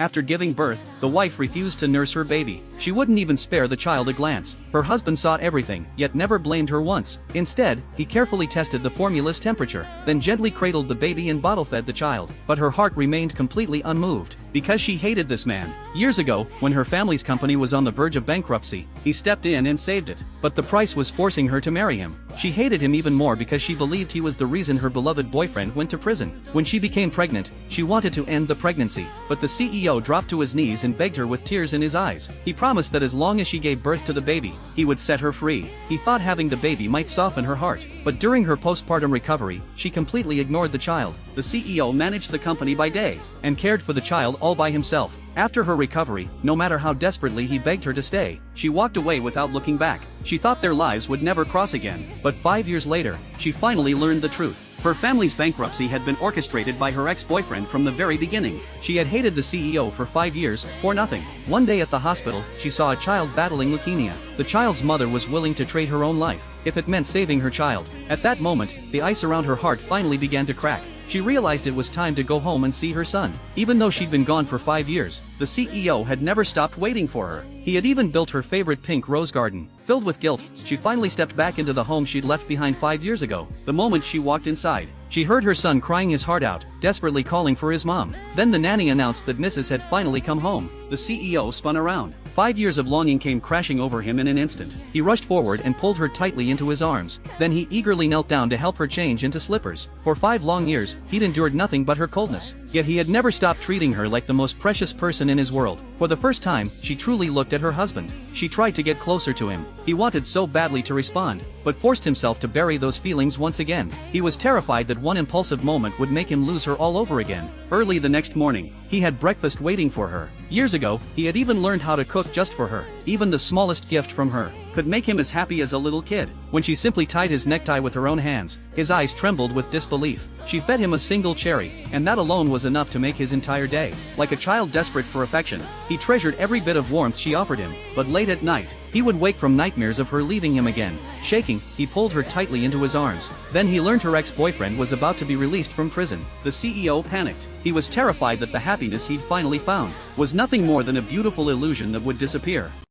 After giving birth, the wife refused to nurse her baby. She wouldn't even spare the child a glance. Her husband saw everything, yet never blamed her once. Instead, he carefully tested the formula's temperature, then gently cradled the baby and bottle-fed the child. But her heart remained completely unmoved, because she hated this man. Years ago, when her family's company was on the verge of bankruptcy, he stepped in and saved it. But the price was forcing her to marry him. She hated him even more because she believed he was the reason her beloved boyfriend went to prison. When she became pregnant, she wanted to end the pregnancy, but the CEO dropped to his knees and begged her with tears in his eyes. He promised that as long as she gave birth to the baby, he would set her free. He thought having the baby might soften her heart, but during her postpartum recovery, she completely ignored the child. The CEO managed the company by day, and cared for the child all by himself. After her recovery, no matter how desperately he begged her to stay, she walked away without looking back. She thought their lives would never cross again, but 5 years later, she finally learned the truth. Her family's bankruptcy had been orchestrated by her ex-boyfriend from the very beginning. She had hated the CEO for 5 years, for nothing. One day at the hospital, she saw a child battling leukemia. The child's mother was willing to trade her own life, if it meant saving her child. At that moment, the ice around her heart finally began to crack. She realized it was time to go home and see her son. Even though she'd been gone for 5 years, the CEO had never stopped waiting for her. He had even built her favorite pink rose garden. Filled with guilt, she finally stepped back into the home she'd left behind 5 years ago. The moment she walked inside, she heard her son crying his heart out, desperately calling for his mom. Then the nanny announced that Mrs. had finally come home. The CEO spun around. 5 years of longing came crashing over him in an instant. He rushed forward and pulled her tightly into his arms. Then he eagerly knelt down to help her change into slippers. For 5 long years, he'd endured nothing but her coldness. Yet he had never stopped treating her like the most precious person in his world. For the first time, she truly looked at her husband. She tried to get closer to him. He wanted so badly to respond, but forced himself to bury those feelings once again. He was terrified that one impulsive moment would make him lose her all over again. Early the next morning, he had breakfast waiting for her. Years ago, he had even learned how to cook just for her. Even the smallest gift from her could make him as happy as a little kid. When she simply tied his necktie with her own hands, his eyes trembled with disbelief. She fed him a single cherry, and that alone was enough to make his entire day. Like a child desperate for affection, he treasured every bit of warmth she offered him. But late at night, he would wake from nightmares of her leaving him again. Shaking, he pulled her tightly into his arms. Then he learned her ex-boyfriend was about to be released from prison. The CEO panicked. He was terrified that the happiness he'd finally found was nothing more than a beautiful illusion that would disappear.